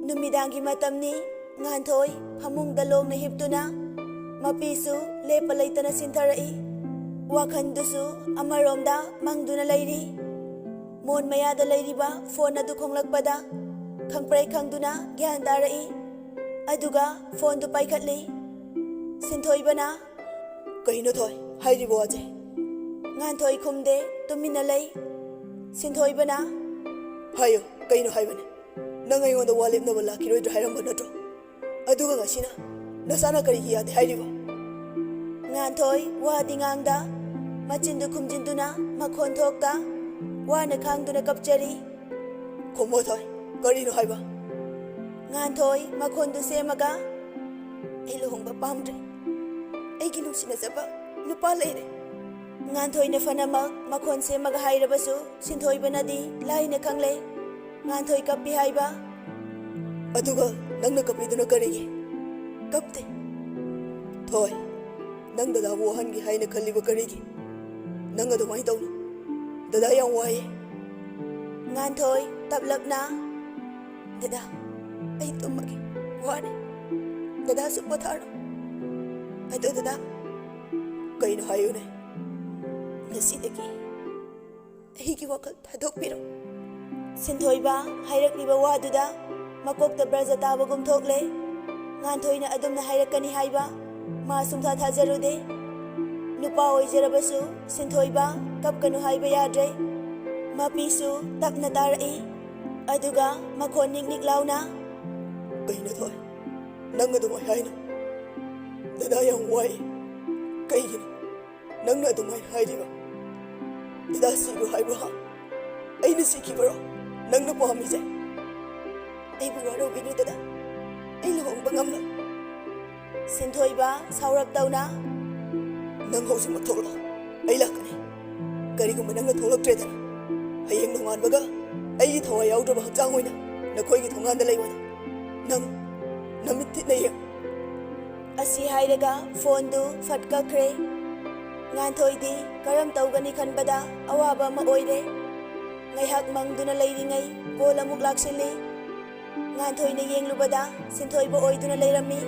Numidangi matamni nganthoi phamungda longna hiptuna mapisu lepa leitana sintarai wakhandusu amaromda mangduna leiri mon mayada leiriba phone adu khonglakpada khangprei khangduna gyan tarai aduga phone du paikhatli sinthoi bana kaino thoi hairibo aje nganthoi khumde tumina lei sinthoi bana hayo kaino haibane nang ayon da walip na wala kiroi dra hairam banatro aduga ngasina nasana kari hi ade hairibo nganthoi wadi ngangda machindu khumjinduna makhon thokta wana khangduna kapchari khomo thoi karino haiba nganthoi makhondu semaga elohongba pamdre aigi nusina jaba nupa leire nganthoi na fanamak makhon semaga hairabasu sinthoi banadi laina khangle nganthoi kappi haiba aduga nangna kapiduna karigi kapte thoi nang dada wo hangi haina khaliba karigi nang adu mai tawna dada yang waye nganthoi tablapna dada ai tumagi wane dada su potharo adu dada kaino hayune ngasidagi aigi wakal thadokpiro sinthoi ba hairakliba waduda makokta braja tabagum thokle nganthoi na adumna hairakani haiba ma sumtha thajarude nupa oijarabasu sinthoi ba kapkanu haiba yadre mapisu takna tarai aduga makhon nik launa kaino thoi nang adu mai haina dada yang waye kaigino nang adu mai hairiba dada sibu haibu ha aina sikibaro nang na pami jai ai bu waro binu dada ai lohong bangamna sinthoi ba saurap tauna nang hausi matholo ai lakani karigum nang na tholak tredana hayeng nongan baga ai thawai yaudra ba hakjang hoina nakhoi gi thongan da leiwana nang namit thi nei asi hairaga phone du fatka kre nganthoi di karam taugani khanbada awaba ma oire ngaihak mangduna leiringai kol amuk laksili nganthoi na yenglubada sinthoi ba oiduna leirami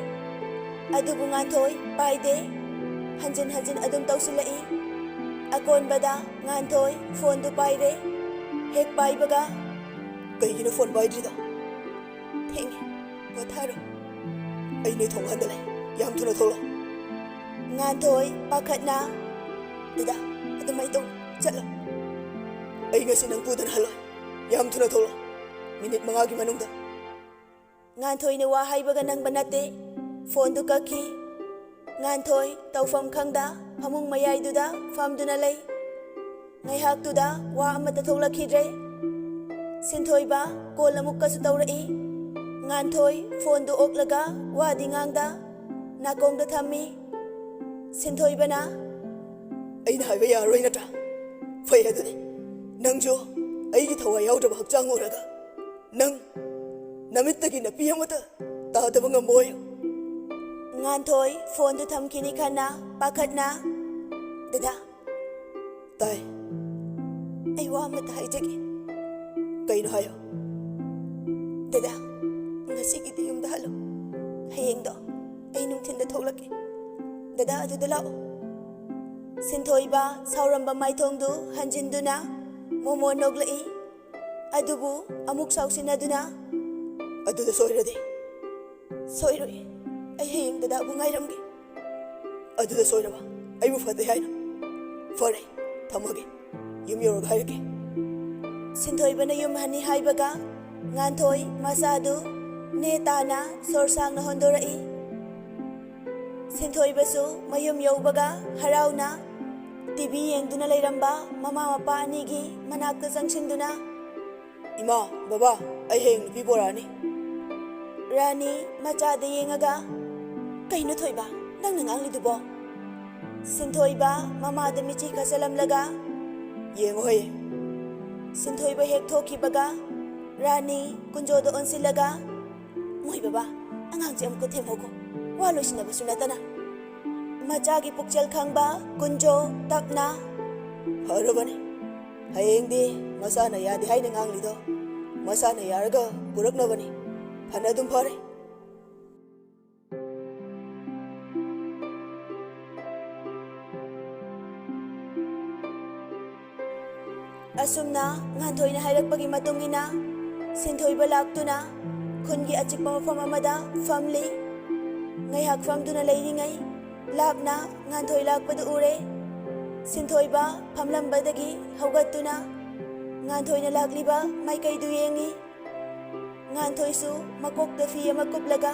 adubu nganthoi paide hanjin hanjin adum tausilai akon bada nganthoi phone du paire hek paibaga kaigino phone baidrida thengi potharo ai nei thongan da lei yam thuna tholo nganthoi pakhatna dada adumai to chala ai ngasi nang pudan haloi yam thuna tholo minute manga gi manungda nganthoi ne wa haibaga nang banate phone du kakhi nganthoi tawfam khangda phamung mayai duda famduna lei ngaihak tuda wa amata thoklakhidre sinthoi ba kol amuk kasu tawrai nganthoi phone du oklaga wa dingangda nakongda thammi sinthoi bana aina haiba yaroi nata fai aduni nang jo ai gi thawai yaudra ba hakjang oraga nang namittagi na piyamata ta da banga moy nganthoi phone du thamkini khana pakhatna dada tai ai wa mata haijagi kaino hayo dada ngasi gi di yumda halo hayeng do ai nungthinda thoklake dada adu da lao sinthoi ba sauramba maithongdu hanjinduna momo noglai adubu amuk sausinaduna adu da soirade soiroi ai hayeng dada bu ngairamge adu da soiraba ai bu fade haina fare thamage yum yor ghairke sinthoi bana yum hani haibaga nganthoi masadu netana sorsang na hondorai sinthoi basu mayum yaubaga harauna TV yengduna leiramba mama mapa anigi manakta sangsinduna ima baba ai heng nupi borani rani machada yengaga kaino thoiba nang nangang lidubo sinthoi ba mama da michi kasalam laga yengo hoye sinthoi ba hek thoki baga rani kunjo do onsilaga moi baba angang jam ko themogo walo sinaba sunatana machagi pukchel khangba kunjo takna harabani hayeng di masana yadi haina ngang lido masana yaraga purakna bani ꯐꯅ ꯑꯗꯨꯝ ꯐꯔꯦ ꯑꯁꯨꯝꯅ ꯉꯥꯟꯊꯣꯏꯅ ꯍꯥꯏꯔꯛꯄꯒꯤ ꯃꯇꯨꯡ ꯏꯟꯅ ꯁꯤꯟꯊꯣꯏꯕ ꯂꯥꯛꯇꯨꯅ ꯈꯨꯟꯒꯤ ꯑꯆꯤꯛꯄ ꯃꯐꯝ ꯑꯃꯗ ꯐꯝꯂꯤ꯫ ꯉꯥꯏꯍꯥꯛ ꯐꯝꯗꯨꯅ ꯂꯩꯔꯤꯉꯩ ꯂꯥꯞꯅ ꯉꯥꯟꯊꯣꯏ ꯂꯥꯛꯄꯗꯨ ꯎꯔꯦ꯫ ꯁꯤꯟꯊꯣꯏꯕ ꯐꯝꯂꯝꯕꯗꯒꯤ ꯍꯧꯒꯠꯇꯨꯅ ꯉꯥꯟꯊꯣꯏꯅ ꯂꯥꯛꯂꯤꯕ ꯃꯥꯏꯀꯩꯗꯨ ꯌꯦꯡꯉꯤ꯫ ꯉꯥꯟꯊꯣꯏꯁꯨ ꯃꯀꯣꯛꯇ ꯐꯤ ꯑꯃ ꯀꯨꯞꯂꯒ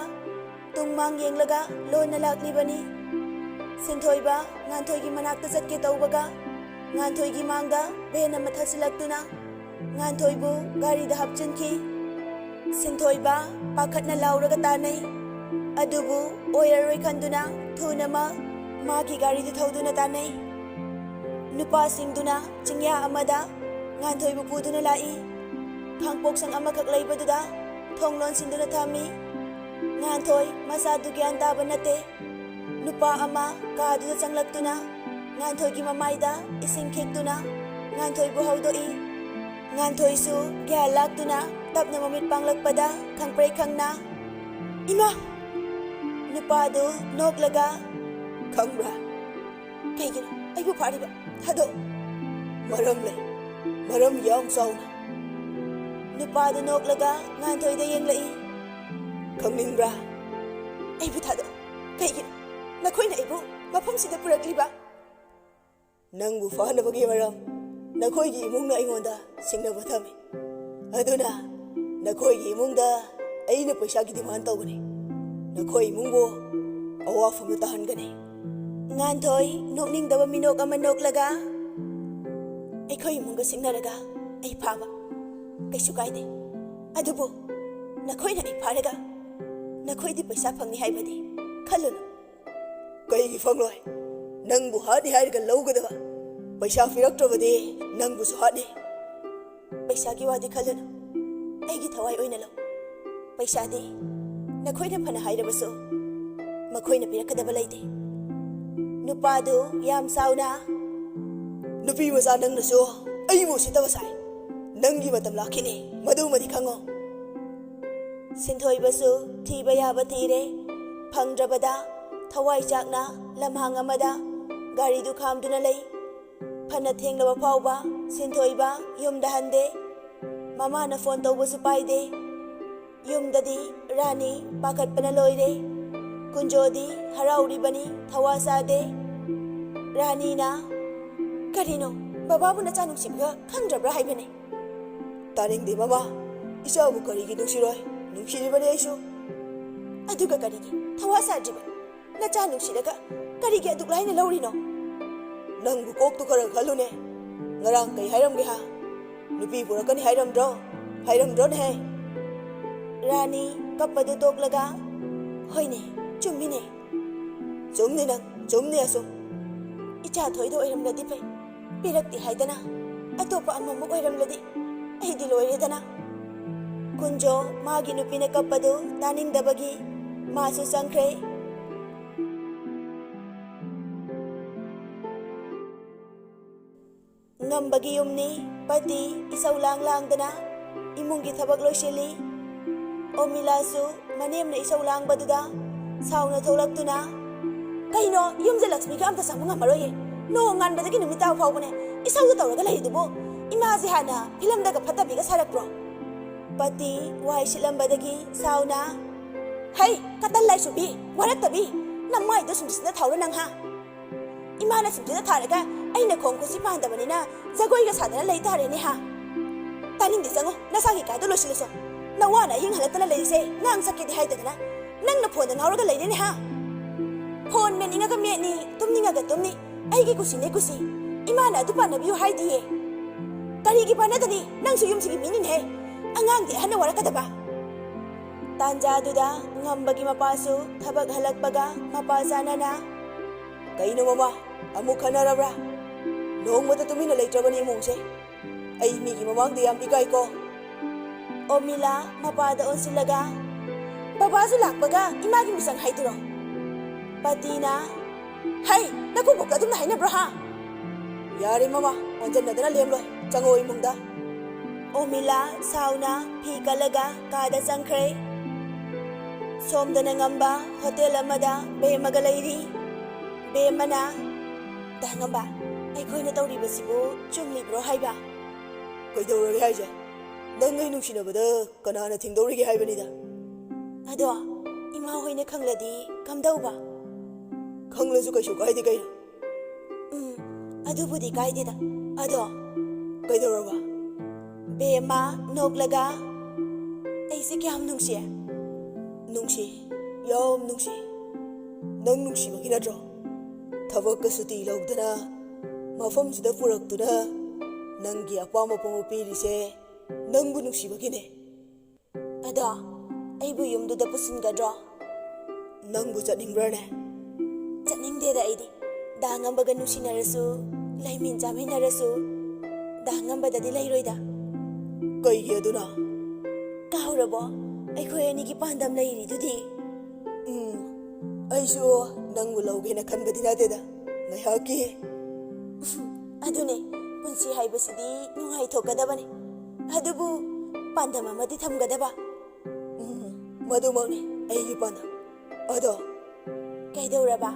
ꯇꯨꯡ ꯃꯥꯡ ꯌꯦꯡꯂꯒ ꯂꯣꯟꯅ ꯂꯥꯛꯂꯤꯕꯅꯤ꯫ ꯁꯤꯟꯊꯣꯏꯕ ꯉꯥꯟꯊꯣꯏꯒꯤ ꯃꯅꯥꯛꯇ ꯆꯠꯀꯦ ꯇꯧꯕꯒ ꯉꯥꯟꯊꯣꯏꯒꯤ ꯃꯥꯡꯗ ꯚꯦꯟ ꯑꯃ ꯊꯥꯖꯤꯜꯂꯛꯇꯨꯅ ꯉꯥꯟꯊꯣꯏꯕꯨ ꯒꯥꯔꯤꯗ ꯍꯥꯞꯆꯤꯟꯈꯤ꯫ ꯁꯤꯟꯊꯣꯏꯕ ꯄꯥꯈꯠꯅ ꯂꯥꯎꯔꯒ ꯇꯥꯟꯅꯩ, ꯑꯗꯨꯕꯨ ꯑꯣꯏꯔꯔꯣꯏ ꯈꯟꯗꯨꯅ ꯊꯨꯅꯃꯛ ꯃꯥꯒꯤ ꯒꯥꯔꯤꯗꯨ ꯊꯧꯗꯨꯅ ꯇꯥꯟꯅꯩ꯫ ꯅꯨꯄꯥꯁꯤꯡꯗꯨꯅ ꯆꯤꯡꯌꯥ ꯑꯃꯗ ꯉꯥꯟꯊꯣꯏꯕꯨ ꯄꯨꯗꯨꯅ ꯂꯥꯛꯏ꯫ ꯈꯥꯡꯄꯣꯛꯁꯪ ꯑꯃꯈꯛ ꯂꯩꯕꯗꯨꯗ ꯊꯣꯡ ꯂꯣꯟꯁꯤꯟꯗꯨꯅ ꯊꯝꯃꯤ꯫ ꯉꯥꯟꯊꯣꯏ ꯃꯁꯥꯗꯨ ꯒ꯭ꯌꯥꯟ ꯇꯥꯕ ꯅꯠꯇꯦ꯫ ꯅꯨꯄꯥ ꯑꯃ ꯀꯥꯗꯨꯗ ꯆꯪꯂꯛꯇꯨꯅ ꯉꯥꯟꯊꯣꯏꯒꯤ ꯃꯃꯥꯏꯗ ꯏꯁꯤꯡ ꯈꯤꯛꯇꯨꯅ ꯉꯥꯟꯊꯣꯏꯕꯨ ꯍꯧꯗꯣꯛꯏ꯫ ꯉꯥꯟꯊꯣꯏꯁꯨ ꯒ꯭ꯌꯥꯟ ꯂꯥꯛꯇꯨꯅ ꯇꯞꯅ ꯃꯃꯤꯠ ꯄꯥꯡꯂꯛꯄꯗ ꯈꯪꯄ꯭ꯔꯩ ꯈꯪꯅ "ꯏꯃꯥ!" ꯅꯨꯄꯥꯗꯨ ꯅꯣꯛꯂꯒ ꯈꯪꯕ꯭ꯔꯥ "ꯀꯩꯒꯤꯅꯣ ꯑꯩꯕꯨ ꯐꯥꯔꯤꯕ? ꯊꯥꯗꯣꯛ." ꯃꯔꯝ ꯂꯩ, ꯃꯔꯝ ꯌꯥꯝ ꯆꯥꯎꯅ꯫ ꯅꯨꯄꯥꯗꯨ ꯅꯣꯛꯂꯒ ꯉꯥꯟꯊꯣꯏꯗ ꯌꯦꯡꯂꯛꯏ꯫ ꯈꯪꯅꯤꯡꯕ꯭ꯔꯥ? "ꯑꯩꯕꯨ ꯊꯥꯗꯣꯛ꯫ ꯀꯩꯒꯤꯅꯣ ꯅꯈꯣꯏꯅ ꯑꯩꯕꯨ ꯃꯐꯝꯁꯤꯗ ꯄꯨꯔꯛꯂꯤꯕ?" ꯅꯪꯕꯨ ꯐꯥꯅꯕꯒꯤ ꯃꯔꯝ ꯅꯈꯣꯏꯒꯤ ꯏꯃꯨꯡꯅ ꯑꯩꯉꯣꯟꯗ ꯁꯤꯡꯅꯕ ꯊꯝꯃꯤ꯫ ꯑꯗꯨꯅ ꯅꯈꯣꯏꯒꯤ ꯏꯃꯨꯡꯗ ꯑꯩꯅ ꯄꯩꯁꯥꯒꯤ ꯗꯤꯃꯥꯟ ꯇꯧꯒꯅꯤ꯫ ꯅꯈꯣꯏ ꯏꯃꯨꯡꯕꯨ ꯑꯋꯥꯐꯝꯗ ꯇꯥꯍꯟꯒꯅꯤ꯫ ꯉꯥꯟꯊꯣꯏ ꯅꯣꯛꯅꯤꯡꯗꯕ ꯃꯤꯅꯣꯛ ꯑꯃ ꯅꯣꯛꯂꯒ "ꯑꯩꯈꯣꯏ ꯏꯃꯨꯡꯒ ꯁꯤꯡꯅꯔꯒ ꯑꯩ ꯐꯥꯕ ꯀꯩꯁꯨ ꯀꯥꯏꯗꯦ, ꯑꯗꯨꯕꯨ ꯅꯈꯣꯏꯅ ꯑꯩ ꯐꯥꯔꯒ ꯅꯈꯣꯏꯗꯤ ꯄꯩꯁꯥ ꯐꯪꯅꯤ ꯍꯥꯏꯕꯗꯤ ꯈꯜꯂꯨꯅꯨ." ꯀꯩꯒꯤ ꯐꯪꯂꯣꯏ? ꯅꯪꯕꯨ ꯍꯥꯠꯅꯤ ꯍꯥꯏꯔꯒ ꯂꯧꯒꯗꯕ ꯄꯩꯁꯥ ꯄꯤꯔꯛꯇ꯭ꯔꯕꯗꯤ ꯅꯪꯕꯨꯁꯨ ꯍꯥꯠꯅꯤ꯫ "ꯄꯩꯁꯥꯒꯤ ꯋꯥꯗꯤ ꯈꯜꯂꯨꯅꯨ, ꯑꯩꯒꯤ ꯊꯋꯥꯏ ꯑꯣꯏꯅ ꯂꯧ꯫ ꯄꯩꯁꯥꯗꯤ ꯅꯈꯣꯏꯅ ꯐꯅ ꯍꯥꯏꯔꯕꯁꯨ ꯃꯈꯣꯏꯅ ꯄꯤꯔꯛꯀꯗꯕ ꯂꯩꯇꯦ." ꯅꯨꯄꯥꯗꯨ ꯌꯥꯝ ꯁꯥꯎꯅ ꯅꯨꯄꯤ ꯃꯆꯥ ꯅꯪꯅꯁꯨ ꯑꯩꯕꯨ ꯎꯁꯤꯠꯇꯕ ꯁꯥꯏ꯫ ꯅꯪꯒꯤ ꯃꯇꯝ ꯂꯥꯛꯈꯤꯅꯤ, ꯃꯗꯨꯃꯗꯤ ꯈꯪꯉꯣ꯫ ꯁꯤꯟꯊꯣꯏꯕꯁꯨ ꯊꯤꯕ ꯌꯥꯕ ꯊꯤꯔꯦ꯫ ꯐꯪꯗ꯭ꯔꯕꯗ ꯊꯋꯥꯏ ꯆꯥꯛꯅ ꯂꯝꯍꯥꯡ ꯑꯃꯗ ꯒꯥꯔꯤꯗꯨ ꯈꯥꯝꯗꯨꯅ ꯂꯩ꯫ ꯐꯅ ꯊꯦꯡꯂꯕ ꯐꯥꯎꯕ ꯁꯤꯟꯊꯣꯏꯕ ꯌꯨꯝꯗ ꯍꯟꯗꯦ꯫ ꯃꯃꯥꯅ ꯐꯣꯟ ꯇꯧꯕꯁꯨ ꯄꯥꯏꯗꯦ꯫ ꯌꯨꯝꯗꯗꯤ ꯔꯥꯅꯤ ꯄꯥꯈꯠꯄꯅ ꯂꯣꯏꯔꯦ꯫ ꯀꯨꯟꯖꯣꯗꯤ ꯍꯔꯥꯎꯔꯤꯕꯅꯤ, ꯊꯋꯥ ꯁꯥꯗꯦ꯫ ꯔꯥꯅꯤꯅ "ꯀꯔꯤꯅꯣ, ꯕꯕꯥꯕꯨ ꯅꯆꯥ ꯅꯨꯡꯁꯤꯕꯒ ꯈꯪꯗ꯭ꯔꯕ꯭ꯔꯥ ꯍꯥꯏꯕꯅꯦ?" ꯇꯥꯅꯤꯡꯗꯦ ꯃꯃꯥ, ꯏꯆꯥꯕꯨ ꯀꯔꯤꯒꯤ ꯅꯨꯡꯁꯤꯔꯣꯏ? ꯅꯨꯡꯁꯤꯔꯤꯕꯅꯤ ꯑꯩꯁꯨ꯫ "ꯑꯗꯨꯒ ꯀꯔꯤꯒꯤ ꯊꯋꯥ ꯁꯥꯗ꯭ꯔꯤꯕ? ꯅꯆꯥ ꯅꯨꯡꯁꯤꯔꯒ ꯀꯔꯤꯒꯤ ꯑꯗꯨꯛ ꯂꯥꯏꯅ ꯂꯧꯔꯤꯅꯣ?" ꯅꯪꯕꯨ ꯀꯣꯛꯇꯨ ꯈꯔ ꯈꯜꯂꯨꯅꯦ꯫ ꯉꯔꯥꯡ ꯀꯩ ꯍꯥꯏꯔꯝꯒꯦ ꯍꯥ? ꯅꯨꯄꯤ ꯄꯨꯔꯛꯀꯅꯤ ꯍꯥꯏꯔꯝꯗ꯭ꯔꯣ? ꯍꯥꯏꯔꯝꯗ꯭ꯔꯣꯅꯦꯍꯦ? ꯔꯥꯅꯤ ꯀꯞꯄꯗꯨ ꯇꯣꯛꯂꯒ "ꯍꯣꯏꯅꯦ, ꯆꯨꯝꯃꯤꯅꯦ." ꯆꯨꯝꯅꯤ ꯅꯪ, ꯆꯨꯝꯅꯤ ꯑꯁꯨꯝ꯫ "ꯏꯆꯥ ꯊꯣꯏꯗ ꯑꯣꯏꯔꯝꯂꯗꯤ ꯐꯩ, ꯄꯤꯔꯛꯇꯦ ꯍꯥꯏꯗꯅ ꯑꯇꯣꯞꯄ ꯑꯃꯃꯨꯛ ꯑꯣꯏꯔꯝꯂꯗꯤ ꯑꯩꯗꯤ ꯂꯣꯏꯔꯦꯗꯅ." ꯀꯨꯟꯖꯣ ꯃꯥꯒꯤ ꯅꯨꯄꯤꯅ ꯀꯞꯄꯗꯨ ꯇꯥꯅꯤꯡꯗꯕꯒꯤ ꯃꯥꯁꯨ ꯆꯪꯈ꯭ꯔꯦ꯫ ꯉꯝꯕꯒꯤ ꯌꯨꯝꯅꯤ ꯄꯇꯤ ꯏꯁꯧ ꯂꯥꯡꯗꯅ ꯏꯃꯨꯡꯒꯤ ꯊꯕꯛ ꯂꯣꯏꯁꯤꯜꯂꯤ꯫ ꯑꯣꯃꯤꯂꯥꯁꯨ ꯃꯅꯦꯝꯅ ꯏꯁꯧ ꯂꯥꯡꯕꯗꯨꯗ ꯁꯥꯎꯅ ꯊꯣꯛꯂꯛꯇꯨꯅ "ꯀꯩꯅꯣ, ꯌꯨꯝꯁꯦ ꯂꯛꯁꯃꯤꯒ ꯑꯝꯇ ꯆꯪꯕ ꯉꯝꯃꯔꯣꯏꯌꯦ꯫ ꯅꯣꯡ ꯉꯥꯟꯕꯗꯒꯤ ꯅꯨꯃꯤꯠ ꯇꯥꯕ ꯐꯥꯎꯕꯅꯦ ꯏꯁꯧꯗ ꯇꯧꯔꯒ ꯂꯩꯔꯤꯗꯨꯕꯨ ꯏꯃꯥꯁꯦ ꯍꯥꯟꯅ ꯐꯤꯂꯝꯗꯒ ꯐꯠꯇꯕꯤꯒ ꯁꯥꯔꯛꯄ꯭ꯔꯣ?" ꯄꯇꯤ ꯋꯥꯏ ꯁꯤꯠꯂꯝꯕꯗꯒꯤ ꯁꯥꯎꯅ "ꯍꯩ, ꯀꯇꯟ ꯂꯥꯏꯁꯨꯕꯤ, ꯋꯥꯔꯛꯇꯕꯤ, ꯅꯃꯥꯏꯗꯣ ꯁꯨꯝꯁꯤꯗ ꯊꯥꯎꯔ ꯅꯪ ꯍꯥ? ꯏꯃꯥꯅ ꯁꯨꯝꯁꯤꯗ ꯊꯥꯔꯒ ꯑꯩꯅ ꯈꯣꯡ ꯈꯨꯠꯁꯤ ꯄꯥꯟꯗꯕꯅꯤꯅ ꯖꯒꯣꯏꯒ ꯁꯥꯗꯅ ꯂꯩ ꯇꯥꯔꯦꯅꯦ ꯍꯥ? ꯇꯥꯅꯤꯡꯗꯦ, ꯆꯪꯉꯣ, ꯅꯁꯥꯒꯤ ꯀꯥꯗꯣ ꯂꯣꯏꯁꯤꯜꯂꯨꯆꯣ꯫ ꯅꯋꯥꯅ ꯑꯍꯤꯡ ꯍꯜꯂꯛꯇꯅ ꯂꯩꯔꯤꯁꯦ ꯉꯥꯡ ꯆꯠꯀꯦꯗꯤ ꯍꯥꯏꯗꯗꯅ ꯅꯪꯅ ꯐꯣꯟꯗ ꯉꯥꯎꯔꯒ ꯂꯩꯔꯦꯅꯦ ꯍꯥ? ꯐꯣꯟ ꯃꯦꯠꯅꯤꯡꯉꯒ ꯃꯦꯠꯅꯤ, ꯇꯨꯝꯅꯤꯡꯉꯒ ꯇꯨꯝꯅꯤ, ꯑꯩꯒꯤ ꯀꯨꯁꯤꯅꯦ ꯀꯨꯁꯤ, ꯏꯃꯥꯅ ꯑꯗꯨ ꯄꯥꯟꯅꯕꯤꯌꯨ ꯍꯥꯏꯗꯤꯌꯦ꯫ ꯀꯔꯤꯒꯤ ꯄꯥꯟꯅꯗꯅꯤ? ꯅꯪꯁꯨ ꯌꯨꯝꯁꯤꯒꯤ ꯃꯤꯅꯤꯅꯦꯍꯦ, ꯑꯉꯥꯡꯗꯤ ꯑꯍꯟꯅ ꯋꯥꯔꯛꯀꯗꯕ." ꯇꯥꯟꯖꯥꯗꯨꯗ ꯉꯝꯕꯒꯤ ꯃꯄꯥꯁꯨ ꯊꯕꯛ ꯍꯜꯂꯛꯄꯒ ꯃꯄꯥ ꯆꯥꯟꯅꯅ ꯀꯩꯅꯣ ꯃꯃꯥ, ꯑꯃꯨꯛ ꯈꯟꯅꯔꯕ꯭ꯔꯥ? ꯅꯣꯡꯃꯗ ꯇꯨꯃꯤꯟꯅ ꯂꯩꯇ꯭ꯔꯕꯅꯤ ꯏꯃꯨꯡꯁꯦ꯫ ꯑꯩ ꯃꯤꯒꯤ ꯃꯃꯥꯡꯗ ꯌꯥꯝ ꯏꯀꯥꯏꯀꯣ꯫ ꯑꯣꯃꯤꯂꯥ ꯃꯄꯥꯗ ꯑꯣꯟꯁꯤꯜꯂꯒ "ꯕꯕꯥꯁꯨ ꯂꯥꯛꯄꯒ ꯏꯃꯥꯒꯤ ꯃꯤꯆꯪ ꯍꯥꯏꯗꯨꯔꯣ?" ꯄꯇꯤꯅ "ꯍꯩ, ꯅꯀꯨꯕꯣꯛꯇ ꯑꯗꯨꯝꯅ ꯍꯥꯏꯅꯕ꯭ꯔꯣ ꯍꯥ?" ꯌꯥꯔꯦ ꯃꯃꯥ, ꯑꯣꯟꯖꯟꯅꯗꯅ ꯂꯦꯝꯂꯣꯏ, ꯆꯪꯉꯣ ꯏꯃꯨꯡꯗ꯫ ꯑꯣꯃꯤꯂꯥ ꯁꯥꯎꯅ ꯐꯤ ꯀꯜꯂꯒ ꯀꯥꯗ ꯆꯪꯈ꯭ꯔꯦ꯫ ꯁꯣꯝꯗꯅ ꯉꯝꯕ ꯍꯣꯇꯦꯜ ꯑꯃꯗ ꯕꯦꯝꯃꯒ ꯂꯩꯔꯤ꯫ ꯕꯦꯝꯃꯅ ꯗꯥ ꯉꯝꯕ, ꯑꯩꯈꯣꯏꯅ ꯇꯧꯔꯤꯕꯁꯤꯕꯨ ꯆꯨꯝꯂꯤꯕ꯭ꯔꯣ ꯍꯥꯏꯕ? ꯀꯩꯗꯧꯔꯒꯦ ꯍꯥꯏꯁꯦ? ꯅꯪꯒꯩ ꯅꯨꯡꯁꯤꯅꯕꯗ ꯀꯅꯥꯅ ꯊꯤꯡꯗꯧꯔꯤꯒꯦ ꯍꯥꯏꯕꯅꯤꯗ꯫ ꯑꯗꯣ ꯏꯃꯥ ꯍꯣꯏꯅ ꯈꯪꯂꯗꯤ ꯀꯝꯗꯧꯕ? ꯈꯪꯂꯁꯨ ꯀꯩꯁꯨ ꯀꯥꯏꯗꯦ ꯀꯩꯅꯣ꯫ ꯑꯗꯨꯕꯨꯗꯤ ꯀꯥꯏꯗꯦꯗ꯫ ꯑꯗꯣ ꯀꯩꯗꯧꯔꯕ? ꯕꯦꯝꯃ ꯅꯣꯛꯂꯒ ꯑꯩꯁꯦ ꯀꯌꯥꯝ ꯅꯨꯡꯁꯤꯌꯦ? ꯅꯨꯡꯁꯤ, ꯌꯥꯝ ꯅꯨꯡꯁꯤ꯫ ꯅꯪ ꯅꯨꯡꯁꯤꯕꯒꯤ ꯅꯠꯇ꯭ꯔꯣ ꯊꯕꯛꯀ ꯁꯨꯇꯤ ꯂꯧꯗꯅ ꯃꯐꯝꯁꯤꯗ ꯄꯨꯔꯛꯇꯨꯅ ꯅꯪꯒꯤ ꯑꯄꯥꯝꯕ ꯄꯨꯝꯕ ꯄꯤꯔꯤꯁꯦ ꯅꯪꯕꯨ ꯅꯨꯡꯁꯤꯕꯒꯤꯅꯦ꯫ ꯑꯗꯣ ꯑꯩꯕꯨ ꯌꯨꯝꯗꯨꯗ ꯄꯨꯁꯤꯟꯒꯗ꯭ꯔꯣ? ꯅꯪꯕꯨ ꯆꯠꯅꯤꯡꯕ꯭ꯔꯅꯦ? ꯆꯠꯅꯤꯡꯗꯦꯗ ꯑꯩꯗꯤ꯫ ꯗꯥ ꯉꯝꯕꯒ ꯅꯨꯡꯁꯤꯅꯔꯁꯨ, ꯂꯩꯃꯤꯟ ꯆꯥꯃꯤꯟꯅꯔꯁꯨ ꯗꯥ ꯉꯝꯕꯗꯗꯤ ꯂꯩꯔꯣꯏꯗ꯫ ꯀꯩꯒꯤ ꯑꯗꯨꯅ? ꯀꯥꯎꯔꯕꯣ? ꯑꯩꯈꯣꯏ ꯑꯅꯤꯒꯤ ꯄꯥꯟꯗꯝ ꯂꯩꯔꯤꯗꯨꯗꯤ꯫ ꯑꯩꯁꯨ ꯅꯪꯕꯨ ꯂꯧꯒꯦꯅ ꯈꯟꯕꯗꯤ ꯅꯠꯇꯦꯗ, ꯉꯥꯏꯍꯥꯛꯀꯤ꯫ ꯑꯗꯨꯅꯦ, ꯄꯨꯟꯁꯤ ꯍꯥꯏꯕꯁꯤꯗꯤ ꯅꯨꯡꯉꯥꯏꯊꯣꯛꯀꯗꯕꯅꯤ, ꯑꯗꯨꯕꯨ ꯄꯥꯟꯗꯝ ꯑꯃꯗꯤ ꯊꯝꯒꯗꯕ꯫ ꯃꯗꯨꯃꯛꯅꯤ ꯑꯩꯒꯤ ꯄꯥꯟꯗꯝ꯫ ꯑꯗꯣ ꯀꯩꯗꯧꯔꯕ?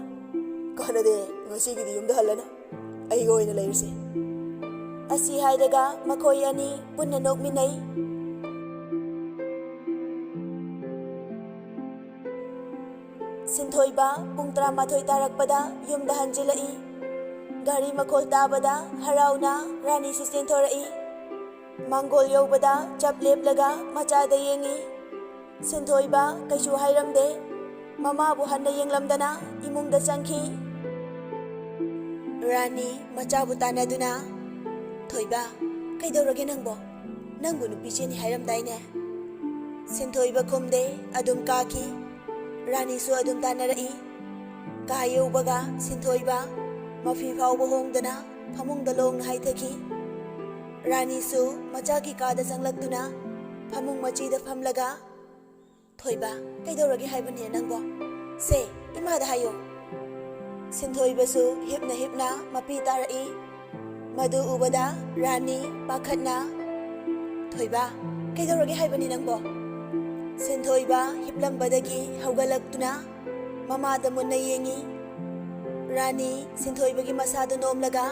ꯀꯥꯟꯅꯗꯦ, ꯉꯁꯤꯒꯤꯗꯤ ꯌꯨꯝꯗ ꯍꯜꯂꯅꯨ, ꯑꯩꯒ ꯑꯣꯏꯅ ꯂꯩꯔꯁꯦ꯫ ꯑꯁꯤ ꯍꯥꯏꯔꯒ ꯃꯈꯣꯏ ꯑꯅꯤ ꯄꯨꯟꯅ ꯅꯣꯛꯃꯤꯟꯅꯩ꯫ ꯁꯤꯟꯊꯣꯏꯕ ꯄꯨꯡ 12 ꯇꯥꯔꯛꯄꯗ ꯌꯨꯝꯗ ꯍꯟꯖꯤꯜꯂꯛꯏ꯫ ꯒꯥꯔꯤ ꯃꯈꯣꯜ ꯇꯥꯕꯗ ꯍꯔꯥꯎꯅ ꯔꯥꯅꯤꯁꯨ ꯆꯦꯟꯊꯣꯔꯛꯏ꯫ ꯃꯥꯡꯒꯣꯜ ꯌꯧꯕꯗ ꯆꯞ ꯂꯦꯞꯂꯒ ꯃꯆꯥꯗ ꯌꯦꯡꯉꯤ꯫ ꯁꯤꯟꯊꯣꯏꯕ ꯀꯩꯁꯨ ꯍꯥꯏꯔꯝꯗꯦ꯫ ꯃꯃꯥꯕꯨ ꯍꯟꯅ ꯌꯦꯡꯂꯝꯗꯅ ꯏꯃꯨꯡꯗ ꯆꯪꯈꯤ꯫ ꯔꯥꯅꯤ ꯃꯆꯥꯕꯨ ꯇꯥꯟꯅꯗꯨꯅ, ꯊꯣꯏꯕ, ꯀꯩꯗꯧꯔꯒꯦ ꯅꯪꯕꯣ? ꯅꯪꯕꯨ ꯅꯨꯄꯤ ꯆꯦꯅꯤ ꯍꯥꯏꯔꯝꯗꯥꯏꯅꯦ? ꯁꯤꯟꯊꯣꯏꯕ ꯈꯨꯝꯗꯦ, ꯑꯗꯨꯝ ꯀꯥꯈꯤ꯫ ꯔꯥꯅꯤꯁꯨ ꯑꯗꯨꯝ ꯇꯥꯟꯅꯔꯛꯏ꯫ ꯀꯥ ꯌꯧꯕꯒ ꯁꯤꯟꯊꯣꯏꯕ ꯃꯐꯤ ꯐꯥꯎꯕ ꯍꯣꯡꯗꯅ ꯐꯃꯨꯡꯗ ꯂꯣꯡꯅ ꯍꯥꯏꯊꯈꯤ꯫ ꯔꯥꯅꯤꯁꯨ ꯃꯆꯥꯒꯤ ꯀꯥꯗ ꯆꯪꯂꯛꯇꯨꯅ ꯐꯃꯨꯡ ꯃꯆꯤꯗ ꯐꯝꯂꯒ, ꯊꯣꯏꯕ, ꯀꯩꯗꯧꯔꯒꯦ ꯍꯥꯏꯕꯅꯤꯅꯦ ꯅꯪꯕꯣ? ꯁꯦ, ꯏꯃꯥꯗ ꯍꯥꯏꯌꯣ꯫ ꯁꯤꯟꯊꯣꯏꯕꯁꯨ ꯍꯤꯞꯅ ꯍꯤꯞꯅ ꯃꯄꯤ ꯇꯥꯔꯛꯏ꯫ ꯃꯗꯨ ꯎꯕꯗ ꯔꯥꯅꯤ ꯄꯥꯈꯠꯅ, ꯊꯣꯏꯕ, ꯀꯩꯗꯧꯔꯒꯦ ꯍꯥꯏꯕꯅꯤ ꯅꯪꯕꯣ? ꯁꯤꯟꯊꯣꯏꯕ ꯍꯤꯞꯂꯝꯕꯗꯒꯤ ꯍꯧꯒꯠꯂꯛꯇꯨꯅ ꯃꯃꯥꯗ ꯃꯨꯟꯅ ꯌꯦꯡꯉꯤ꯫ ꯔꯥꯅꯤ ꯁꯤꯟꯊꯣꯏꯕꯒꯤ ꯃꯁꯥꯗꯨ ꯅꯣꯝꯂꯒ,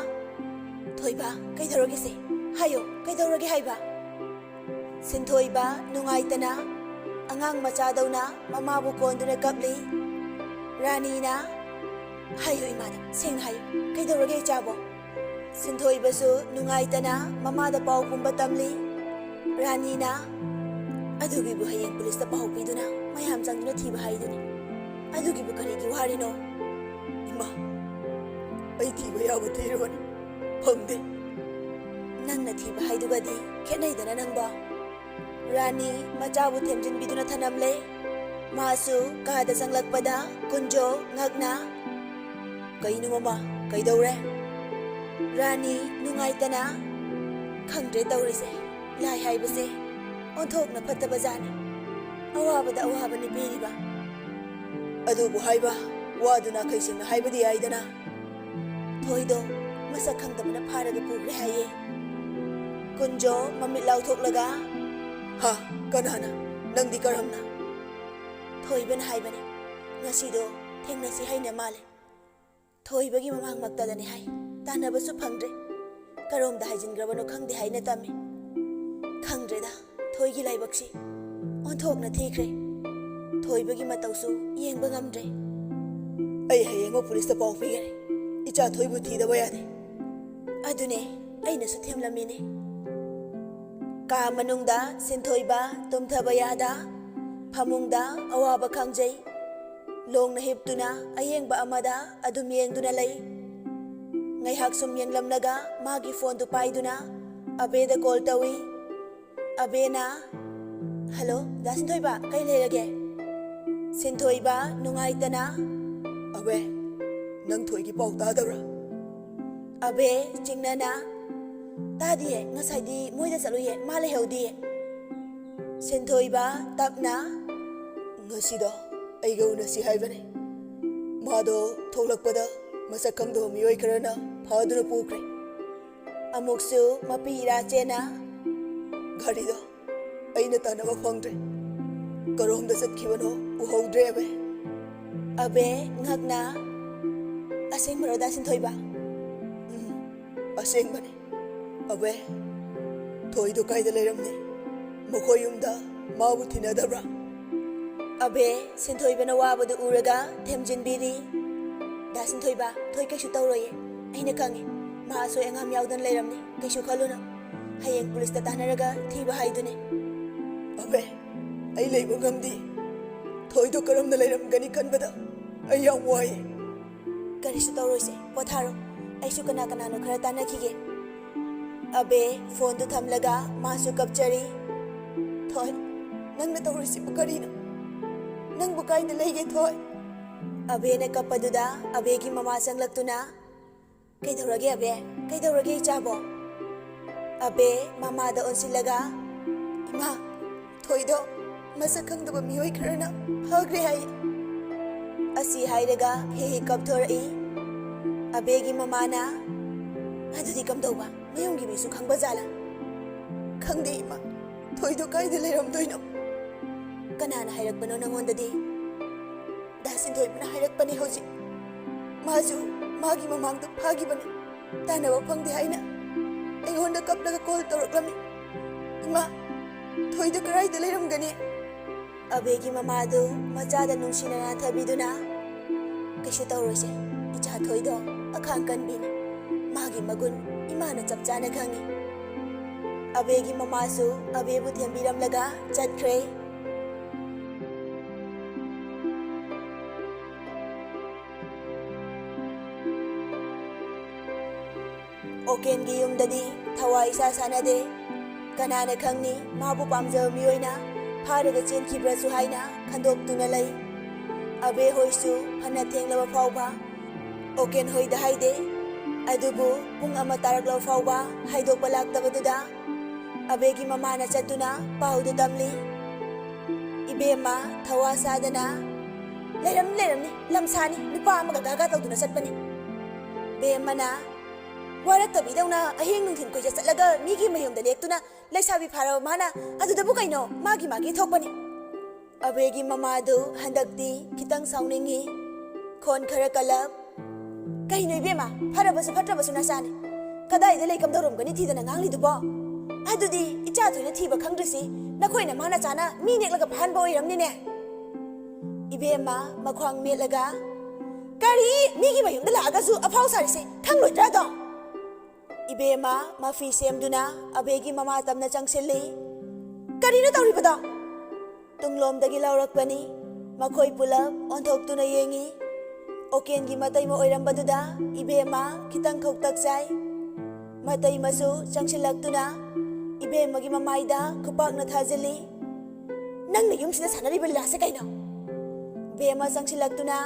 ꯊꯣꯏꯕ, ꯀꯩꯗꯧꯔꯒꯦꯁꯦ? ꯍꯥꯏꯌꯣ, ꯀꯩꯗꯧꯔꯒꯦ ꯍꯥꯏꯕ? ꯁꯤꯟꯊꯣꯏꯕ ꯅꯨꯡꯉꯥꯏꯇꯅ ꯑꯉꯥꯡ ꯃꯆꯥꯗꯧꯅ ꯃꯃꯥꯕꯨ ꯀꯣꯟꯗꯨꯅ ꯀꯞꯂꯤ꯫ ꯔꯥꯅꯤꯅ, ꯍꯥꯏꯌꯣ ꯏꯃꯥꯗ, ꯁꯦꯡꯅ ꯍꯥꯏꯌꯣ, ꯀꯩꯗꯧꯔꯒꯦ ꯏꯆꯥꯕꯣ? ꯁꯤꯟꯊꯣꯏꯕꯁꯨ ꯅꯨꯡꯉꯥꯏꯇꯅ ꯃꯃꯥꯗ ꯄꯥꯎ ꯄꯨꯝꯕ ꯇꯝꯂꯤ꯫ ꯔꯥꯅꯤꯅ, ꯑꯗꯨꯒꯤꯕꯨ ꯍꯌꯦꯡ ꯄꯨꯂꯤꯁꯇ ꯄꯥꯎ ꯄꯤꯗꯨꯅ ꯃꯌꯥꯝ ꯆꯪꯗꯨꯅ ꯊꯤꯕ ꯍꯥꯏꯗꯨꯅꯤ꯫ ꯑꯗꯨꯒꯤꯕꯨ ꯀꯔꯤꯒꯤ ꯋꯥꯔꯤꯅꯣ? ꯏꯃꯥ, ꯑꯩ ꯊꯤꯕ ꯌꯥꯕ ꯊꯤꯔꯕꯅꯤ, ꯐꯪꯗꯦ꯫ ꯅꯪꯅ ꯊꯤꯕ ꯍꯥꯏꯗꯨꯒꯗꯤ ꯈꯦꯠꯅꯩꯗꯅ ꯅꯪꯕꯣ꯫ ꯔꯥꯅꯤ ꯃꯆꯥꯕꯨ ꯊꯦꯝꯖꯤꯟꯕꯤꯗꯨꯅ ꯊꯅꯝꯂꯦ꯫ ꯃꯥꯁꯨ ꯀꯥꯗ ꯆꯪꯂꯛꯄꯗ ꯀꯨꯟꯖꯣ ꯉꯛꯅ, ꯀꯩꯅꯣ ꯃꯃꯥ, ꯀꯩꯗꯧꯔꯦ? ꯔꯥꯅꯤ ꯅꯨꯡꯉꯥꯏꯇꯅ, ꯈꯪꯗ꯭ꯔꯦ ꯇꯧꯔꯤꯁꯦ, ꯂꯥꯏ ꯍꯥꯏꯕꯁꯦ ꯑꯣꯟꯊꯣꯛꯅ ꯐꯠꯇꯕ ꯖꯥꯠꯅꯤ, ꯑꯋꯥꯕꯗ ꯑꯋꯥꯕꯅꯤ ꯄꯤꯔꯤꯕ꯫ ꯑꯗꯨꯕꯨ ꯍꯥꯏꯕ ꯋꯥꯗꯨ ꯅꯥꯈꯩ ꯁꯦꯡꯅ ꯍꯥꯏꯕꯗꯤ ꯌꯥꯏꯗꯅ꯫ ꯊꯣꯏꯗꯣ ꯃꯁꯛ ꯈꯪꯗꯕꯅ ꯐꯥꯔꯒ ꯄꯨꯈ꯭ꯔꯦ ꯍꯥꯏꯌꯦ꯫ ꯀꯨꯟꯖꯣ ꯃꯃꯤꯠ ꯂꯥꯎꯊꯣꯛꯂꯒ, ꯍꯥ, ꯀꯅꯥꯅ? ꯅꯪꯗꯤ ꯀꯔꯝꯅ? ꯊꯣꯏꯕꯅ ꯍꯥꯏꯕꯅꯤ, ꯉꯁꯤꯗꯣ ꯊꯦꯡꯅꯁꯤ ꯍꯥꯏꯅ ꯃꯥꯜꯂꯦ꯫ ꯊꯣꯏꯕꯒꯤ ꯃꯃꯥꯡꯃꯛꯇꯗꯅꯤ ꯍꯥꯏ, ꯇꯥꯟꯅꯕꯁꯨ ꯐꯪꯗ꯭ꯔꯦ, ꯀꯔꯣꯝꯗ ꯍꯥꯏꯖꯤꯟꯈ꯭ꯔꯕꯅꯣ ꯈꯪꯗꯦ ꯍꯥꯏꯅ ꯇꯝꯃꯤ꯫ ꯈꯪꯗ꯭ꯔꯦꯗ, ꯊꯣꯏꯒꯤ ꯂꯥꯏꯕꯛꯁꯤ ꯑꯣꯟꯊꯣꯛꯅ ꯊꯤꯈ꯭ꯔꯦ, ꯊꯣꯏꯕꯒꯤ ꯃꯇꯧꯁꯨ ꯌꯦꯡꯕ ꯉꯝꯗ꯭ꯔꯦ꯫ ꯑꯩ ꯍꯌꯦꯡꯃꯛ ꯄꯨꯂꯤꯁꯇ ꯄꯥꯎ ꯄꯤꯒꯅꯤ, ꯏꯆꯥ ꯊꯣꯏꯕꯨ ꯊꯤꯗꯕ ꯌꯥꯗꯦ꯫ ꯑꯗꯨꯅꯦ ꯑꯩꯅꯁꯨ ꯊꯦꯝꯂꯝꯃꯤꯅꯦ꯫ ꯀꯥ ꯃꯅꯨꯡꯗ ꯁꯤꯟꯊꯣꯏꯕ ꯇꯨꯝꯊꯕ ꯌꯥꯗ ꯐꯃꯨꯡꯗ ꯑꯋꯥꯕ ꯈꯪꯖꯩ꯫ ꯂꯣꯡꯅ ꯍꯤꯞꯇꯨꯅ ꯑꯌꯦꯡꯕ ꯑꯃꯗ ꯑꯗꯨꯝ ꯌꯦꯡꯗꯨꯅ ꯂꯩ꯫ ꯉꯥꯏꯍꯥꯛ ꯁꯨꯝ ꯌꯦꯡꯂꯝꯂꯒ ꯃꯥꯒꯤ ꯐꯣꯟꯗꯨ ꯄꯥꯏꯗꯨꯅ ꯑꯕꯦꯗ ꯀꯣꯜ ꯇꯧꯏ꯫ ꯑꯕꯦꯅ, ꯍꯜꯂꯣ ꯗꯥ ꯁꯤꯟꯊꯣꯏꯕ, ꯀꯩ ꯂꯩꯔꯒꯦ? ꯁꯤꯟꯊꯣꯏꯕ ꯅꯨꯡꯉꯥꯏꯇꯅ, ꯑꯕꯦ, ꯅꯪ ꯊꯣꯏꯒꯤ ꯄꯥꯎ ꯇꯥꯗꯕ꯭ꯔꯥ? ꯑꯕꯦ ꯆꯤꯡꯅꯅ, ꯇꯥꯗꯤꯌꯦ, ꯉꯁꯥꯏꯗꯤ ꯃꯣꯏꯗ ꯆꯠꯂꯨꯌꯦ, ꯃꯥ ꯂꯩꯍꯧꯗꯤꯌꯦ꯫ ꯁꯤꯟꯊꯣꯏꯕ ꯇꯞꯅ, ꯉꯁꯤꯗꯣ ꯑꯩꯒ ꯎꯅꯁꯤ ꯍꯥꯏꯕꯅꯤ, ꯃꯥꯗꯣ ꯊꯣꯛꯂꯛꯄꯗ ꯃꯁꯛ ꯈꯪꯗꯕ ꯃꯤꯑꯣꯏ ꯈꯔꯅ ꯐꯥꯗꯨꯅ ꯄꯨꯈ꯭ꯔꯦ꯫ ꯑꯃꯨꯛꯁꯨ ꯃꯄꯤ ꯏꯔꯥ ꯆꯦꯟꯅ, ꯒꯥꯔꯤꯗꯣ ꯑꯩꯅ ꯇꯥꯟꯅꯕ ꯐꯪꯗ꯭ꯔꯦ, ꯀꯔꯣꯝꯗ ꯆꯠꯈꯤꯕꯅꯣ ꯎꯍꯧꯗ꯭ꯔꯦ ꯑꯕꯦ ꯑꯕꯦ ꯉꯛꯅ ꯑꯁꯦꯡꯕꯔꯣ ꯗꯥ ꯁꯤꯟꯊꯣꯏꯕ ꯑꯁꯦꯡꯕꯅꯤ ꯑꯕꯦ ꯊꯣꯏꯗꯣ ꯀꯥꯏꯗ ꯂꯩꯔꯝꯅꯤ ꯃꯈꯣꯏ ꯌꯨꯝꯗ ꯃꯥꯕꯨ ꯊꯤꯅꯗꯕ꯭ꯔꯥ ꯑꯕꯦ ꯁꯤꯟꯊꯣꯏꯕꯅ ꯋꯥꯕꯗꯨ ꯎꯔꯒ ꯊꯦꯝꯖꯤꯟꯕꯤꯔꯤ ꯗꯥ ꯁꯤꯟꯊꯣꯏꯕ ꯊꯣꯏ ꯀꯩꯁꯨ ꯇꯧꯔꯣꯏꯌꯦ ꯑꯩꯅ ꯈꯪꯉꯦ ꯃꯥ ꯑꯁꯣꯏ ꯑꯉꯥꯝ ꯌꯥꯎꯗꯅ ꯂꯩꯔꯝꯅꯤ ꯀꯩꯁꯨ ꯈꯜꯂꯨꯅꯨ ꯍꯌꯦꯡ ꯄꯨꯂꯤꯁꯇ ꯇꯥꯟꯅꯔꯒ ꯊꯤꯕ ꯍꯥꯏꯗꯨꯅꯦ ꯑꯕꯦ ꯑꯩ ꯂꯩꯕ ꯉꯝꯗꯦ ꯊꯣꯏꯗꯣ ꯀꯔꯝꯅ ꯂꯩꯔꯝꯒꯅꯤ ꯈꯟꯕꯗ ꯑꯩ ꯌꯥꯝ ꯋꯥꯏꯌꯦ ꯀꯔꯤꯁꯨ ꯇꯧꯔꯣꯏꯁꯦ ꯄꯣꯊꯥꯔꯣ ꯑꯩꯁꯨ ꯀꯅꯥ ꯀꯅꯥꯅꯣ ꯈꯔ ꯇꯥꯟꯅꯈꯤꯒꯦ ꯑꯕꯦ ꯐꯣꯟꯗꯨ ꯊꯝꯂꯒ ꯃꯥꯁꯨ ꯀꯞꯆꯔꯤ ꯊꯣꯏ ꯅꯪꯅ ꯇꯧꯔꯤꯁꯤꯕꯨ ꯀꯔꯤꯅꯣ ꯅꯪꯕꯨ ꯀꯥꯏꯗ ꯂꯩꯒꯦ ꯊꯣꯏ ꯑꯕꯦꯅ ꯀꯞꯄꯗꯨꯗ ꯑꯕꯦꯒꯤ ꯃꯃꯥ ꯆꯪꯂꯛꯇꯨꯅ ꯀꯩꯗꯧꯔꯒꯦ ꯑꯕꯦ ꯀꯩꯗꯧꯔꯒꯦ ꯏꯆꯥꯕꯣ ꯑꯕꯦ ꯃꯃꯥꯗ ꯑꯣꯟꯁꯤꯜꯂꯒ ꯏꯃꯥ ꯊꯣꯏꯗꯣ ꯃꯁꯛ ꯈꯪꯗꯕ ꯃꯤꯑꯣꯏ ꯈꯔꯅ ꯐꯈ꯭ꯔꯦ ꯍꯥꯏ ꯑꯁꯤ ꯍꯥꯏꯔꯒ ꯍꯦꯛ ꯍꯦꯛ ꯀꯞꯊꯣꯔꯛꯏ ꯑꯕꯦꯒꯤ ꯃꯃꯥꯅ ꯑꯗꯨꯗꯤ ꯀꯝꯗꯧꯕ ꯃꯌꯨꯝꯒꯤ ꯃꯤꯁꯨ ꯈꯪꯕ ꯖꯥꯠꯂꯥ ꯈꯪꯗꯦ ꯏꯃꯥ ꯊꯣꯏꯗꯣ ꯀꯥꯏꯗ ꯂꯩꯔꯝꯗꯣꯏꯅꯣ ꯀꯅꯥꯅ ꯍꯥꯏꯔꯛꯄꯅꯣ ꯅꯪꯉꯣꯟꯗꯗꯤ ꯗꯥ ꯁꯤꯟꯊꯣꯏꯕꯅ ꯍꯥꯏꯔꯛꯄꯅꯤ ꯍꯧꯖꯤꯛ ꯃꯥꯁꯨ ꯃꯥꯒꯤ ꯃꯃꯥꯡꯗ ꯐꯥꯈꯤꯕꯅꯤ ꯇꯥꯟꯅꯕ ꯐꯪꯗꯦ ꯍꯥꯏꯅ ꯑꯩꯉꯣꯟꯗ ꯀꯞꯂꯒ ꯀꯣꯜ ꯇꯧꯔꯛꯂꯝꯃꯤ ꯏꯃꯥ ꯊꯣꯏꯗꯣ ꯀꯔꯥꯏꯗ ꯂꯩꯔꯝꯒꯅꯤ ꯑꯕꯦꯒꯤ ꯃꯃꯥꯗꯨ ꯃꯆꯥꯗ ꯅꯨꯡꯁꯤꯅ ꯅꯥꯟꯊꯕꯤꯗꯨꯅ ꯀꯩꯁꯨ ꯇꯧꯔꯣꯏꯁꯦ ꯏꯆꯥ ꯊꯣꯏꯗꯣ ꯑꯈꯥꯡ ꯀꯟꯕꯤꯅꯤ ꯃꯥꯒꯤ ꯃꯒꯨꯟ ꯏꯃꯥꯅ ꯆꯞ ꯆꯥꯅ ꯈꯪꯉꯤ ꯑꯕꯦꯒꯤ ꯃꯃꯥꯁꯨ ꯑꯕꯦꯕꯨ ꯊꯦꯝꯕꯤꯔꯝꯂꯒ ꯆꯠꯈ꯭ꯔꯦ ꯑꯣꯀꯦꯟꯒꯤ ꯌꯨꯝꯗꯗꯤ ꯊꯋꯥꯏ ꯏꯁꯥ ꯁꯥꯅꯗꯦ ꯀꯅꯥꯅ ꯈꯪꯅꯤ ꯃꯥꯕꯨ ꯄꯥꯝꯖꯕ ꯃꯤꯑꯣꯏꯅ ꯐꯥꯔꯒ ꯆꯦꯟꯈꯤꯕ꯭ꯔꯁꯨ ꯍꯥꯏꯅ ꯈꯟꯗꯣꯛꯇꯨꯅ ꯂꯩ ꯑꯕꯦ ꯍꯣꯏꯁꯨ ꯐꯅ ꯊꯦꯡꯂꯕ ꯐꯥꯎꯕ ꯑꯣꯀꯦꯟ ꯍꯣꯏꯗ ꯍꯥꯏꯗꯦ ꯑꯗꯨꯕꯨ ꯄꯨꯡ 1 ꯇꯥꯔꯛꯂꯕ ꯐꯥꯎꯕ ꯍꯥꯏꯗꯣꯛꯄ ꯂꯥꯛꯇꯕꯗꯨꯗ ꯑꯕꯦꯒꯤ ꯃꯃꯥꯅ ꯆꯠꯇꯨꯅ ꯄꯥꯎꯗꯨ ꯇꯝꯂꯤ ꯏꯕꯦꯝꯃ ꯊꯋꯥ ꯁꯥꯗꯅ ꯂꯩꯔꯝꯅꯤ ꯂꯝꯁꯥꯅꯤ ꯅꯨꯄꯥ ꯑꯃꯒ ꯒꯥꯒꯥ ꯇꯧꯗꯨꯅ ꯆꯠꯄꯅꯤ ꯕꯦꯝꯃꯅ ꯋꯥꯔꯛꯇꯕꯤꯗꯧꯅ ꯑꯍꯤꯡ ꯅꯨꯡꯊꯤꯟ ꯀꯣꯏꯆꯠ ꯆꯠꯂꯒ ꯃꯤꯒꯤ ꯃꯌꯨꯝꯗ ꯂꯦꯛꯇꯨꯅ ꯂꯩꯁꯥꯕꯤ ꯐꯥꯔꯕ ꯃꯥꯅ ꯑꯗꯨꯗꯕꯨ ꯀꯩꯅꯣ ꯃꯥꯒꯤ ꯊꯣꯛꯄꯅꯤ ꯑꯕꯦꯒꯤ ꯃꯃꯥꯗꯨ ꯍꯟꯗꯛꯇꯤ ꯈꯤꯇꯪ ꯁꯥꯎꯅꯤꯡꯉꯤ ꯈꯣꯟ ꯈꯔ ꯀꯜꯂꯞ ꯀꯩꯅꯣ ꯏꯕꯦꯝꯃ ꯐꯔꯕꯁꯨ ꯐꯠꯇ꯭ꯔꯕꯁꯨ ꯅꯆꯥꯅꯤ ꯀꯗꯥꯏꯗ ꯂꯩꯀꯝꯗꯧꯔꯝꯒꯅꯤ ꯊꯤꯗꯅ ꯉꯥꯡꯂꯤꯗꯨꯕꯣ ꯑꯗꯨꯗꯤ ꯏꯆꯥ ꯊꯣꯏꯅ ꯊꯤꯕ ꯈꯪꯗ꯭ꯔꯤꯁꯤ ꯅꯈꯣꯏꯅ ꯃꯥꯅ ꯆꯥꯅ ꯃꯤ ꯅꯦꯛꯂꯒ ꯐꯍꯟꯕ ꯑꯣꯏꯔꯝꯅꯤꯅꯦ ꯏꯕꯦꯝꯃ ꯃꯈ꯭ꯋꯥꯡ ꯃꯦꯠꯂꯒ ꯀꯔꯤ ꯃꯤꯒꯤ ꯃꯌꯨꯝꯗ ꯂꯥꯛꯑꯒꯁꯨ ꯑꯐꯥꯎ ꯁꯥꯔꯤꯁꯦ ꯈꯪꯂꯣꯏꯗ꯭ꯔꯥꯗꯣ ꯏꯕꯦꯝꯃ ꯃꯐꯤ ꯁꯦꯝꯗꯨꯅ ꯑꯕꯦꯒꯤ ꯃꯃꯥ ꯇꯝꯅ ꯆꯪꯁꯤꯜꯂꯤ ꯀꯔꯤꯅꯣ ꯇꯧꯔꯤꯕꯗꯣ ꯇꯨꯡꯂꯣꯝꯗꯒꯤ ꯂꯥꯎꯔꯛꯄꯅꯤ ꯃꯈꯣꯏ ꯄꯨꯂꯞ ꯑꯣꯟꯊꯣꯛꯇꯨꯅ ꯌꯦꯡꯉꯤ ꯑꯣꯀꯦꯟꯒꯤ ꯃꯇꯩꯃ ꯑꯣꯏꯔꯝꯕꯗꯨꯗ ꯏꯕꯦꯝꯃ ꯈꯤꯇꯪ ꯈꯧꯇꯛ ꯆꯥꯏ ꯃꯇꯩꯃꯁꯨ ꯆꯪꯁꯤꯜꯂꯛꯇꯨꯅ ꯏꯕꯦꯝꯃꯒꯤ ꯃꯃꯥꯏꯗ ꯈꯨꯄꯥꯛꯅ ꯊꯥꯖꯤꯜꯂꯤ ꯅꯪꯅ ꯌꯨꯝꯁꯤꯗ ꯁꯥꯟꯅꯔꯤꯕ ꯂꯤꯂꯥꯁꯦ ꯀꯩꯅꯣ ꯕꯦꯝꯃ ꯆꯪꯁꯤꯜꯂꯛꯇꯨꯅ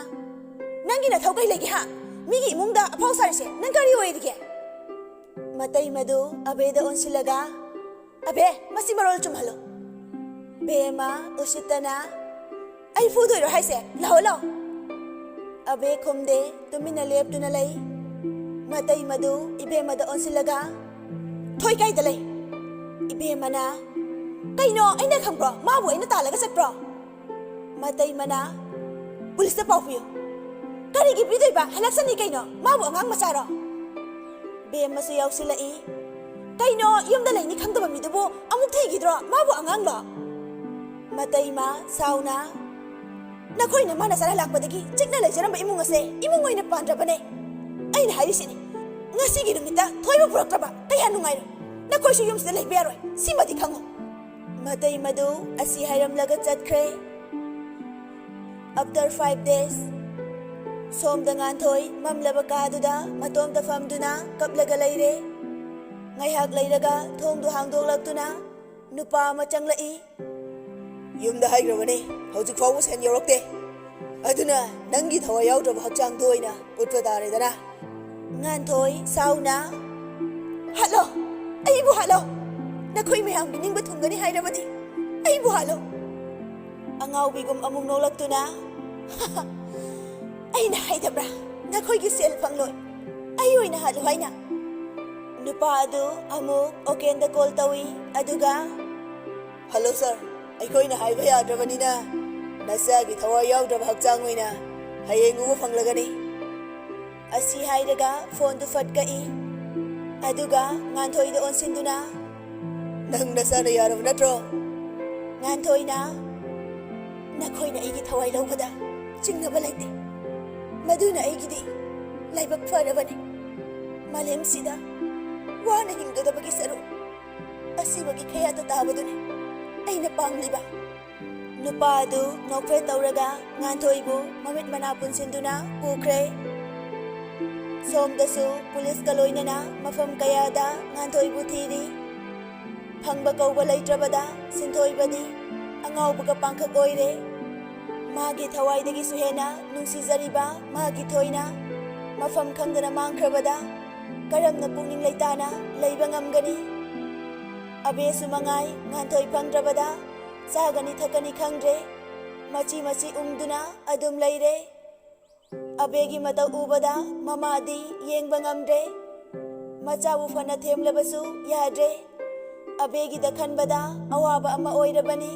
ꯅꯪꯒꯤ ꯅꯊꯧ ꯀꯩ ꯂꯩꯒꯦ ꯍꯥ ꯃꯤꯒꯤ ꯏꯃꯨꯡꯗ ꯑꯐꯥꯎ ꯁꯥꯔꯤꯁꯦ ꯅꯪ ꯀꯔꯤ ꯑꯣꯏꯔꯤꯒꯦ ꯃꯇꯩꯃꯗꯨ ꯑꯕꯦꯗ ꯑꯣꯟꯁꯤꯜꯂꯒ ꯑꯕꯦ ꯃꯁꯤ ꯃꯔꯣꯜ ꯆꯨꯝꯍꯜꯂꯣ ꯕꯦꯝꯃ ꯎꯁꯤꯠꯇꯅ ꯑꯩ ꯐꯨꯗꯣꯏꯔꯣ ꯍꯥꯏꯁꯦ ꯂꯥꯛꯑꯣ ꯑꯕꯦ ꯈꯨꯝꯗꯦ ꯇꯨꯃꯤꯟꯅ ꯂꯦꯞꯇꯨꯅ ꯂꯩ ꯃꯇꯩꯃꯗꯨ ꯏꯕꯦꯝꯃꯗ ꯑꯣꯟꯁꯤꯜꯂꯒ ꯊꯣꯏ ꯀꯥꯏꯗ ꯂꯩ ꯏꯕꯦꯝꯃꯅ ꯀꯩꯅꯣ ꯑꯩꯅ ꯈꯪꯕ꯭ꯔꯣ ꯃꯥꯕꯨ ꯑꯩꯅ ꯇꯥꯜꯂꯒ ꯆꯠꯄ꯭ꯔꯣ ꯃꯇꯩꯃꯅ ꯄꯨꯂꯤꯁꯇ ꯄꯥꯎ ꯄꯤꯌꯨ ꯀꯔꯤꯒꯤ ꯄꯤꯗꯣꯏꯕ ꯍꯜꯂꯛꯁꯅꯤ ꯀꯩꯅꯣ ꯃꯥꯕꯨ ꯑꯉꯥꯡ ꯃꯆꯥꯔꯣ ꯕꯦꯝꯃꯁꯨ ꯌꯥꯎꯁꯤꯜꯂꯛꯏ ꯀꯩꯅꯣ ꯌꯨꯝꯗ ꯂꯩꯅꯤ ꯈꯪꯗꯕ ꯃꯤꯗꯨꯕꯨ ꯑꯃꯨꯛ ꯊꯤꯈꯤꯗ꯭ꯔꯣ ꯃꯥꯕꯨ ꯑꯉꯥꯡꯂꯣ ꯃꯇꯩꯃ ꯁꯥꯎꯅ ꯅꯈꯣꯏꯅ ꯃꯥꯅ ꯆꯔꯥ ꯂꯥꯛꯄꯗꯒꯤ ꯆꯤꯛꯅ ꯂꯩꯖꯔꯝꯕ ꯏꯃꯨꯡ ꯑꯁꯦ ꯏꯃꯨꯡ ꯑꯣꯏꯅ ꯄꯥꯟꯗ꯭ꯔꯕꯅꯦ ꯑꯩꯅ ꯍꯥꯏꯔꯤꯁꯤꯅꯤ ꯉꯁꯤꯒꯤ ꯅꯨꯃꯤꯠꯇ ꯊꯣꯏꯕ ꯄꯨꯔꯛꯇ꯭ꯔꯕ ꯀꯌꯥ ꯅꯨꯡꯉꯥꯏꯔꯣꯏ ꯅꯈꯣꯏꯁꯨ ꯌꯨꯝꯁꯤꯗ ꯂꯩꯕ ꯌꯥꯔꯣꯏ ꯁꯤꯃꯗꯤ ꯈꯪꯉꯨ ꯃꯇꯩꯃꯗꯨ ꯑꯁꯤ ꯍꯥꯏꯔꯝꯂꯒ ꯆꯠꯈ꯭ꯔꯦ ꯑꯐꯇꯔ 5 days ꯁꯣꯝꯗ ꯉꯥꯟꯊꯣꯏ ꯃꯝꯂꯕ ꯀꯥꯗꯨꯗ ꯃꯇꯣꯝꯇ ꯐꯝꯗꯨꯅ ꯀꯞꯂꯒ ꯂꯩꯔꯦ ꯉꯥꯏꯍꯥꯛ ꯂꯩꯔꯒ ꯊꯣꯡꯗꯨ ꯍꯥꯡꯗꯣꯛꯂꯛꯇꯨꯅ ꯅꯨꯄꯥ ꯑꯃ ꯆꯪꯂꯛꯏ ꯌꯨꯝꯗ ꯍꯥꯏꯈ꯭ꯔꯕꯅꯤ ꯍꯧꯖꯤꯛ ꯐꯥꯎꯕ ꯁꯦꯟ ꯌꯧꯔꯛꯇꯦ ꯑꯗꯨꯅ ꯅꯪꯒꯤ ꯊꯋꯥꯏ ꯌꯥꯎꯗ꯭ꯔꯕ ꯍꯛꯆꯥꯡꯗꯣ ꯑꯣꯏꯅ ꯎꯠꯄ ꯇꯥꯔꯦꯗꯅ ꯉꯥꯟꯊꯣꯏ ꯁꯥꯎꯅ ꯍꯥꯠꯂꯣ ꯑꯩꯕꯨ ꯍꯥꯠꯂꯣ ꯅꯈꯣꯏ ꯃꯌꯥꯝꯒꯤ ꯅꯤꯡꯕ ꯊꯨꯡꯒꯅꯤ ꯍꯥꯏꯔꯕꯗꯤ ꯑꯩꯕꯨ ꯍꯥꯠꯂꯣ ꯑꯉꯥꯎꯕꯤꯒꯨꯝ ꯑꯃꯨꯛ ꯅꯣꯛꯂꯛꯇꯨꯅ ꯑꯩꯅ ꯍꯥꯏꯗꯕ꯭ꯔꯥ ꯅꯈꯣꯏꯒꯤ ꯁꯦꯜ ꯐꯪꯂꯣꯏ ꯑꯩ ꯑꯣꯏꯅ ꯍꯥꯠꯂꯨ ꯍꯥꯏꯅ ꯅꯨꯄꯥ ꯑꯗꯨ ꯑꯃꯨꯛ ꯑꯣꯀꯦꯟꯗ ꯀꯣꯜ ꯇꯧꯏ ꯑꯗꯨꯒ ꯍꯜꯂꯣ ꯁꯥꯔ ꯑꯩꯈꯣꯏꯅ ꯍꯥꯏꯕ ꯌꯥꯗ꯭ꯔꯕꯅꯤꯅ ꯅꯆꯥꯒꯤ ꯊꯋꯥꯏ ꯌꯥꯎꯗ꯭ꯔꯕ ꯍꯛꯆꯥꯡ ꯑꯣꯏꯅ ꯍꯌꯦꯡ ꯎꯕ ꯐꯪꯂꯒꯅꯤ꯫ ꯑꯁꯤ ꯍꯥꯏꯔꯒ ꯐꯣꯟꯗꯨ ꯐꯠ ꯀꯛꯏ꯫ ꯑꯗꯨꯒ ꯉꯥꯟꯊꯣꯏꯗ ꯑꯣꯟꯁꯤꯟꯗꯨꯅ ꯅꯪ ꯅꯆꯥꯅ ꯌꯥꯔꯕ ꯅꯠꯇ꯭ꯔꯣ? ꯉꯥꯟꯊꯣꯏꯅ ꯅꯈꯣꯏꯅ ꯑꯩꯒꯤ ꯊꯋꯥꯏ ꯂꯧꯕꯗ ꯆꯤꯡꯅꯕ ꯂꯩꯇꯦ꯫ ꯃꯗꯨꯅ ꯑꯩꯒꯤꯗꯤ ꯂꯥꯏꯕꯛ ꯐꯔꯕꯅꯤ꯫ ꯃꯥꯂꯦꯝꯁꯤꯗ ꯋꯥꯅ ꯍꯤꯡꯒꯗꯕꯒꯤ ꯁꯔꯨꯛ ꯑꯁꯤꯕꯒꯤ ꯈꯌꯥꯠꯇ ꯇꯥꯕꯗꯨꯅꯤ ꯑꯩꯅ ꯄꯥꯝꯂꯤꯕ꯫ ꯅꯨꯄꯥ ꯑꯗꯨ ꯅꯣꯛꯐꯦꯠ ꯇꯧꯔꯒ ꯉꯥꯟꯊꯣꯏꯕꯨ ꯃꯃꯤꯠ ꯃꯅꯥ ꯄꯨꯟꯁꯤꯟꯗꯨꯅ ꯄꯨꯈ꯭ꯔꯦ꯫ ꯁꯣꯝꯗꯁꯨ ꯄꯨꯂꯤꯁꯀ ꯂꯣꯏꯅꯅ ꯃꯐꯝ ꯀꯌꯥꯗ ꯉꯥꯟꯊꯣꯏꯕꯨ ꯊꯤꯔꯤ꯫ ꯐꯪꯕ ꯀꯧꯕ ꯂꯩꯇ꯭ꯔꯕꯗ ꯁꯤꯟꯊꯣꯏꯕꯗꯤ ꯑꯉꯥꯎꯕꯒ ꯄꯥꯡꯈꯛ ꯑꯣꯏꯔꯦ꯫ ꯃꯥꯒꯤ ꯊꯋꯥꯏꯗꯒꯤꯁꯨ ꯍꯦꯟꯅ ꯅꯨꯡꯁꯤꯖꯔꯤꯕ ꯃꯥꯒꯤ ꯊꯣꯏꯅ ꯃꯐꯝ ꯈꯪꯗꯅ ꯃꯥꯡꯈ꯭ꯔꯕꯗ ꯀꯔꯝꯅ ꯄꯨꯛꯅꯤꯡ ꯂꯩꯇꯥꯅ ꯂꯩꯕ ꯉꯝꯒꯅꯤ? ꯑꯕꯦꯁꯨ ꯃꯉꯥꯏ ꯉꯥꯟꯊꯣꯏ ꯐꯪꯗ꯭ꯔꯕꯗ ꯆꯥꯒꯅꯤ ꯊꯛꯀꯅꯤ ꯈꯪꯗ꯭ꯔꯦ꯫ ꯃꯆꯤ ꯃꯆꯤ ꯎꯪꯗꯨꯅ ꯑꯗꯨꯝ ꯂꯩꯔꯦ꯫ ꯑꯕꯦꯒꯤ ꯃꯇꯧ ꯎꯕꯗ ꯃꯃꯥꯗꯤ ꯌꯦꯡꯕ ꯉꯝꯗ꯭ꯔꯦ꯫ ꯃꯆꯥꯕꯨ ꯐꯅ ꯊꯦꯝꯂꯕꯁꯨ ꯌꯥꯗ꯭ꯔꯦ꯫ ꯑꯕꯦꯒꯤꯗ ꯈꯟꯕꯗ ꯑꯋꯥꯕ ꯑꯃ ꯑꯣꯏꯔꯕꯅꯤ꯫